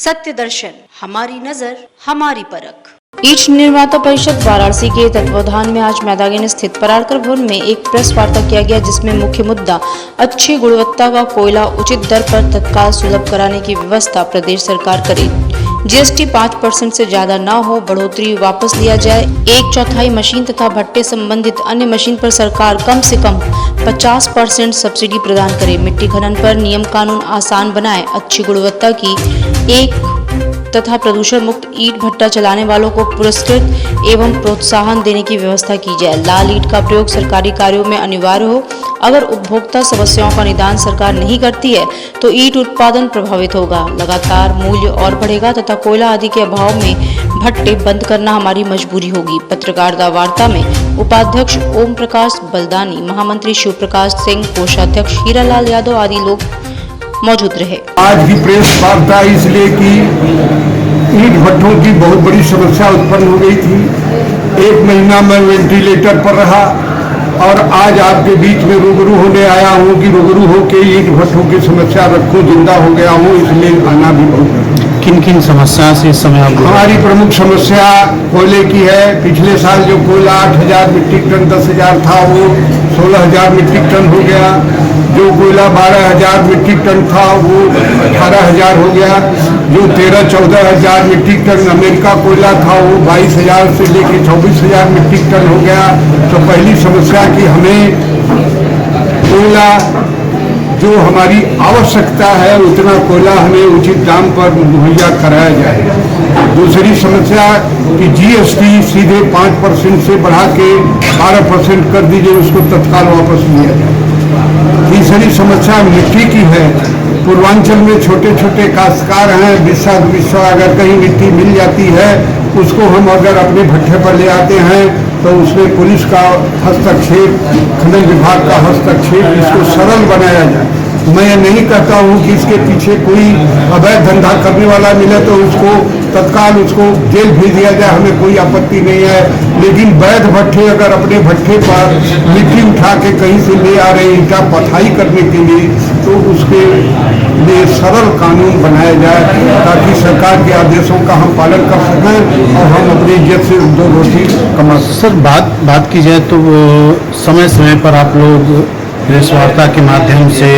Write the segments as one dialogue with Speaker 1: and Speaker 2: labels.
Speaker 1: सत्य दर्शन, हमारी नजर, हमारी परख।
Speaker 2: ईस्ट निर्माता परिषद वाराणसी के तत्वावधान में आज मैदान स्थित पराड़कर भवन में एक प्रेस वार्ता किया गया, जिसमें मुख्य मुद्दा अच्छी गुणवत्ता का कोयला उचित दर पर तत्काल सुलभ कराने की व्यवस्था प्रदेश सरकार करे। जीएसटी 5% से ज्यादा न हो, बढ़ोतरी वापस लिया जाए। 1/4 मशीन तथा भट्टे संबंधित अन्य मशीन पर सरकार कम से कम 50% सब्सिडी प्रदान करे। मिट्टी खनन पर नियम कानून आसान बनाए। अच्छी गुणवत्ता की एक तथा प्रदूषण मुक्त ईंट भट्टा चलाने वालों को पुरस्कृत एवं प्रोत्साहन देने की व्यवस्था की जाए। लाल ईंट का प्रयोग सरकारी कार्यों में अनिवार्य हो। अगर उपभोक्ता समस्याओं का निदान सरकार नहीं करती है तो ईंट उत्पादन प्रभावित होगा। लगातार मूल्य और बढ़ेगा तथा कोयला आदि के अभाव में भट्टे बंद करना हमारी मजबूरी होगी। पत्रकारिता वार्ता में उपाध्यक्ष ओम प्रकाश बलदानी, महामंत्री शिव प्रकाश सिंह, कोषाध्यक्ष हीरालाल यादव आदि लोग मौजूद रहे।
Speaker 3: आज की प्रेस वार्ता इसलिए कि ईंट भट्टों की बहुत बड़ी समस्या उत्पन्न हो गई थी। 1 महीना मैं वेंटिलेटर पर रहा और आज आपके बीच में रूबरू होने आया हूँ कि रूबरू होकर ईंट भट्टों की समस्या रखूँ, जिंदा हो गया हूँ, इसलिए आना भी बहुत।
Speaker 4: किन किन समस्या से इस समय
Speaker 3: हमारी प्रमुख समस्या कोयले की है। पिछले साल जो कोयला 8,000 मीट्रिक टन 10,000 था वो 16,000 मीट्रिक टन हो गया। जो कोयला 12,000 मीट्रिक टन था वो 18,000 हो गया। जो 13-14,000 मीट्रिक टन अमेरिका कोयला था वो 22,000 से लेकर 24,000 मीट्रिक टन हो गया। तो पहली समस्या कि हमें कोयला जो हमारी आवश्यकता है उतना कोयला हमें उचित दाम पर मुहैया कराया जाए। दूसरी समस्या कि जीएसटी सीधे 5% से बढ़ा के 12% कर दीजिए, उसको तत्काल वापस लिया जाए। तीसरी समस्या मिट्टी की है। पूर्वांचल में छोटे छोटे काश्तकार हैं, बिस्सा अगर कहीं मिट्टी मिल जाती है उसको हम अगर अपने भट्टे पर ले आते हैं तो उसमें पुलिस का हस्तक्षेप, खनन विभाग का हस्तक्षेप, इसको सरल बनाया जाए। मैं ये नहीं कहता हूँ कि इसके पीछे कोई अवैध धंधा करने वाला मिले तो उसको तत्काल उसको जेल भेज दिया जाए, हमें कोई आपत्ति नहीं है। लेकिन वैध भट्टे अगर अपने भट्टे पर मिट्टी उठा के कहीं से ले आ रहे ईंटा पथाई करने के लिए तो उसके लिए सरल कानून बनाया जाए ताकि सरकार के आदेशों का हम पालन कर सकें और हम अपनी इज्जत से 2 रोटी कमा सकें।
Speaker 4: सर बात की जाए तो समय समय पर आप लोग प्रेस वार्ता के माध्यम से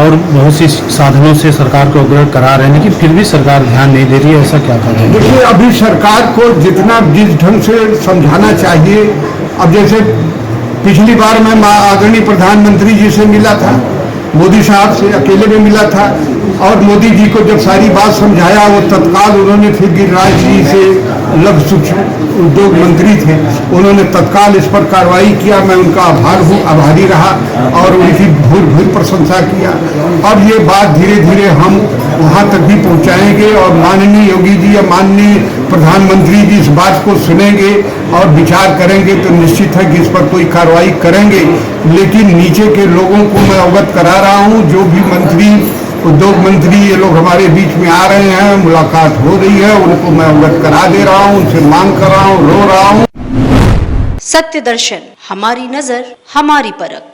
Speaker 4: और बहुत सी साधनों से सरकार को अवगत करा रहे हैं, लेकिन फिर भी सरकार ध्यान नहीं दे रही है। ऐसा क्या कर रहे हैं?
Speaker 3: देखिए, अभी सरकार को जिस ढंग से समझाना चाहिए, अब जैसे पिछली बार मैं आदरणीय प्रधानमंत्री जी से मिला था, मोदी साहब से अकेले में मिला था और मोदी जी को जब सारी बात समझाया वो तत्काल उन्होंने फिर गिरिराज जी से लघु सूक्ष्म उद्योग मंत्री थे, उन्होंने तत्काल इस पर कार्रवाई किया। मैं उनका आभारी रहा और उनकी भूल प्रशंसा किया। अब ये बात धीरे धीरे हम वहाँ तक भी पहुँचाएंगे और माननीय योगी जी या माननीय प्रधानमंत्री जी इस बात को सुनेंगे और विचार करेंगे तो निश्चित है कि इस पर कोई कार्रवाई करेंगे। लेकिन नीचे के लोगों को मैं अवगत करा रहा हूँ, जो भी मंत्री, उद्योग मंत्री ये लोग हमारे बीच में आ रहे हैं, मुलाकात हो रही है, उनको मैं अवगत करा दे रहा हूँ, उनसे मांग कर रहा हूँ, रो रहा हूँ।
Speaker 1: सत्य दर्शन, हमारी नजर, हमारी परख।